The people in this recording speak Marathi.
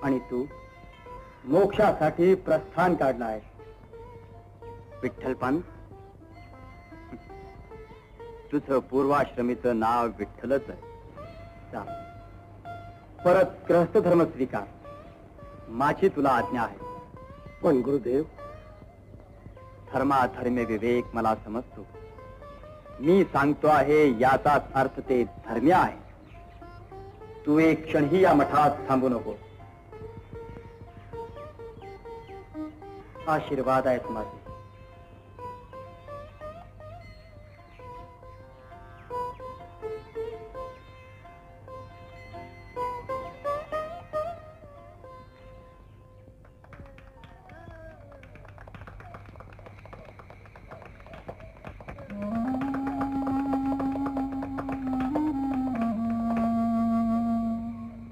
आणि तू मोक्षासाठी प्रस्थान काढला आहे. विठ्ठलपंत, तुझं पूर्वाश्रमीचं नाव विठ्ठलच आहे. जा, परत ग्रहस्थ धर्म स्वीकार. माझी तुला आज्ञा आहे. पण गुरुदेव, धर्माधर्मे विवेक मला समजतो. मी सांगतो आहे याचाच अर्थ ते धर्म्य आहे. तू एक क्षणही या मठात थांबू नको. आशीर्वाद आहेत माझे.